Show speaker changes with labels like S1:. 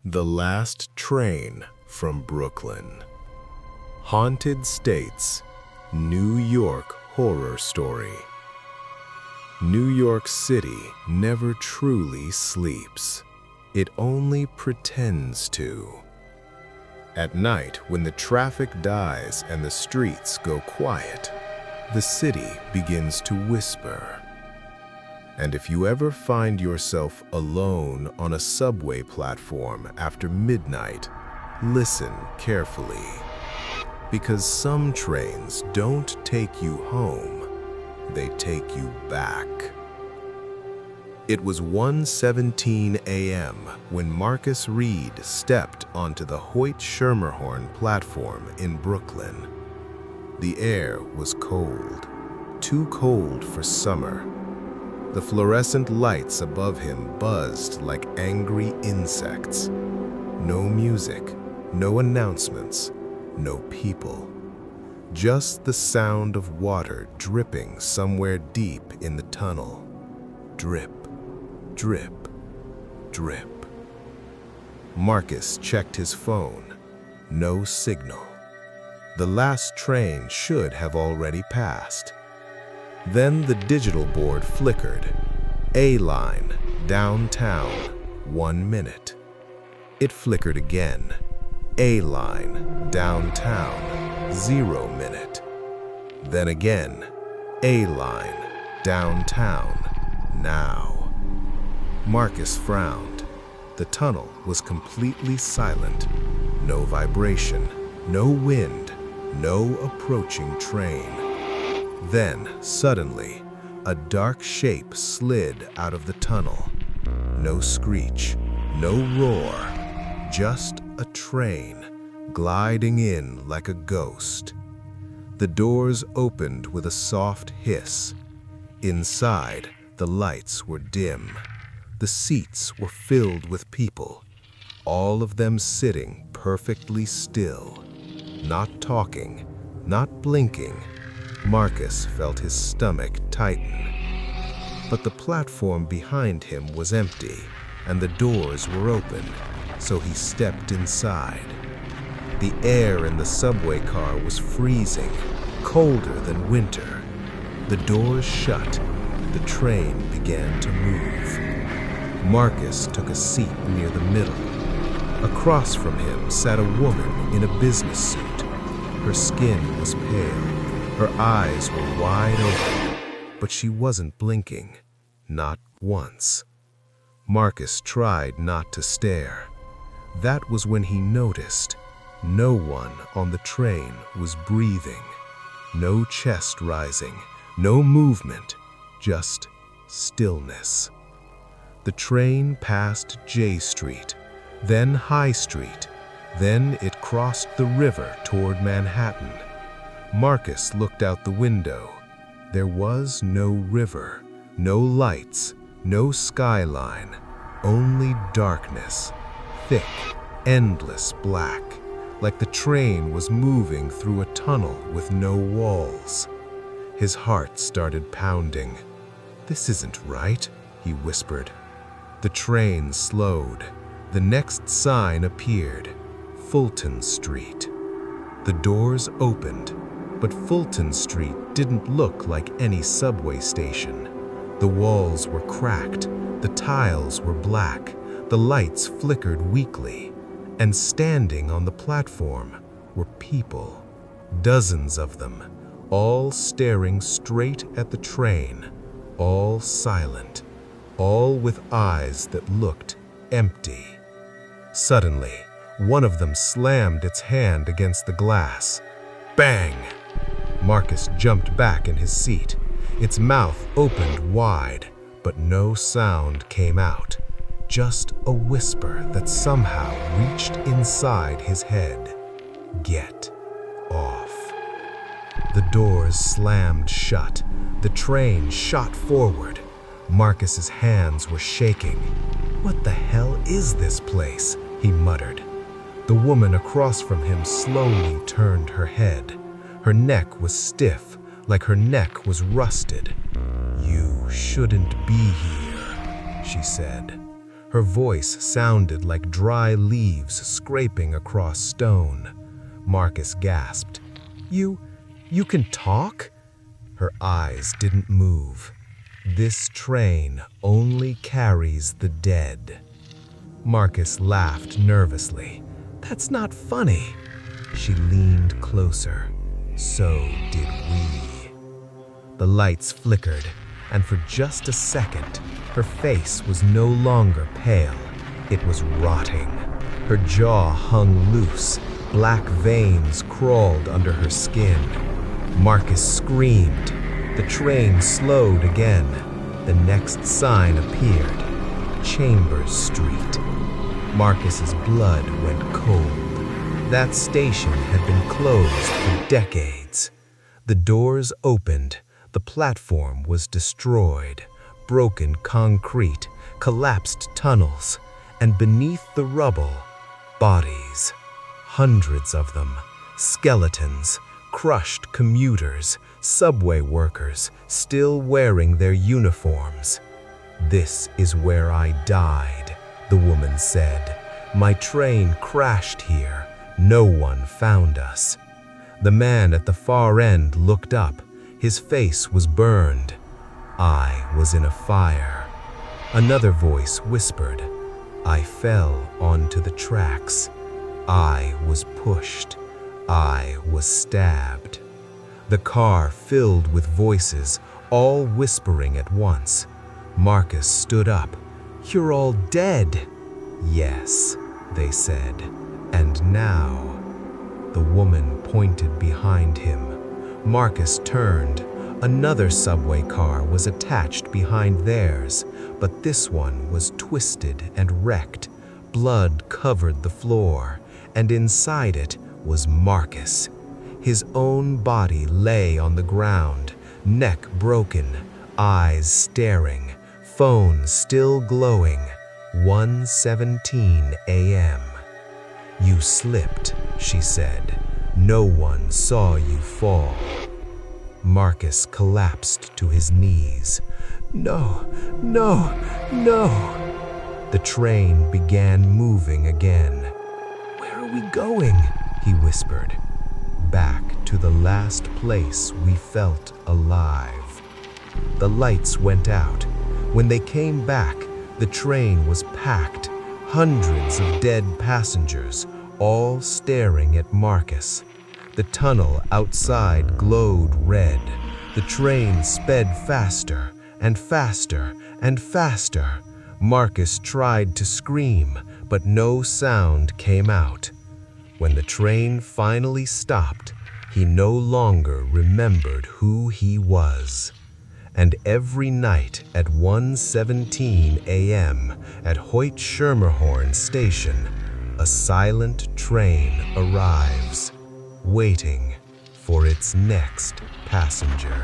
S1: The Last Train from Brooklyn. Haunted States, New York horror story. New York City never truly sleeps. It only pretends to. At night, when the traffic dies and the streets go quiet, the city begins to whisper. And if you ever find yourself alone on a subway platform after midnight, listen carefully. Because some trains don't take you home, they take you back. It was 1:17 a.m. when Marcus Reed stepped onto the Hoyt-Schermerhorn platform in Brooklyn. The air was cold, too cold for summer. The fluorescent lights above him buzzed like angry insects. No music, no announcements, no people. Just the sound of water dripping somewhere deep in the tunnel. Drip, drip, drip. Marcus checked his phone. No signal. The last train should have already passed. Then the digital board flickered. A-line, downtown, 1 minute. It flickered again. A-line, downtown, 0 minute. Then again, A-line, downtown, now. Marcus frowned. The tunnel was completely silent. No vibration, no wind, no approaching train. Then, suddenly, a dark shape slid out of the tunnel. No screech, no roar, just a train gliding in like a ghost. The doors opened with a soft hiss. Inside, the lights were dim. The seats were filled with people, all of them sitting perfectly still, not talking, not blinking. Marcus felt his stomach tighten. But the platform behind him was empty, and the doors were open, so he stepped inside. The air in the subway car was freezing, colder than winter. The doors shut. The train began to move. Marcus took a seat near the middle. Across from him sat a woman in a business suit. Her skin was pale. Her eyes were wide open, but she wasn't blinking, not once. Marcus tried not to stare. That was when he noticed no one on the train was breathing. No chest rising, no movement, just stillness. The train passed J Street, then High Street, then it crossed the river toward Manhattan. Marcus looked out the window. There was no river, no lights, no skyline, only darkness, thick, endless black, like the train was moving through a tunnel with no walls. His heart started pounding. "This isn't right," he whispered. The train slowed. The next sign appeared, Fulton Street. The doors opened. But Fulton Street didn't look like any subway station. The walls were cracked, the tiles were black, the lights flickered weakly, and standing on the platform were people, dozens of them, all staring straight at the train, all silent, all with eyes that looked empty. Suddenly, one of them slammed its hand against the glass. Bang! Marcus jumped back in his seat. Its mouth opened wide, but no sound came out. Just a whisper that somehow reached inside his head. Get off. The doors slammed shut. The train shot forward. Marcus's hands were shaking. "What the hell is this place?" he muttered. The woman across from him slowly turned her head. Her neck was stiff, like her neck was rusted. "You shouldn't be here," she said. Her voice sounded like dry leaves scraping across stone. Marcus gasped. You can talk?" Her eyes didn't move. "This train only carries the dead." Marcus laughed nervously. "That's not funny." She leaned closer. "So did we." The lights flickered, and for just a second, her face was no longer pale. It was rotting. Her jaw hung loose. Black veins crawled under her skin. Marcus screamed. The train slowed again. The next sign appeared. Chambers Street. Marcus's blood went cold. That station had been closed for decades. The doors opened. The platform was destroyed. Broken concrete, collapsed tunnels, and beneath the rubble, bodies. Hundreds of them. Skeletons, crushed commuters, subway workers, still wearing their uniforms. "This is where I died," the woman said. "My train crashed here. No one found us." The man at the far end looked up. His face was burned. "I was in a fire." Another voice whispered, "I fell onto the tracks. I was pushed. I was stabbed." The car filled with voices, all whispering at once. Marcus stood up. "You're all dead." "Yes," they said. "And now." The woman pointed behind him. Marcus turned. Another subway car was attached behind theirs, but this one was twisted and wrecked. Blood covered the floor, and inside it was Marcus. His own body lay on the ground, neck broken, eyes staring, phone still glowing. 1:17 a.m. "You slipped," she said. "No one saw you fall." Marcus collapsed to his knees. "No, no, no." The train began moving again. "Where are we going?" he whispered. "Back to the last place we felt alive." The lights went out. When they came back, the train was packed. Hundreds of dead passengers, all staring at Marcus. The tunnel outside glowed red. The train sped faster and faster and faster. Marcus tried to scream, but no sound came out. When the train finally stopped, he no longer remembered who he was. And every night at 1:17 a.m. at Hoyt-Schermerhorn Station, a silent train arrives, waiting for its next passenger.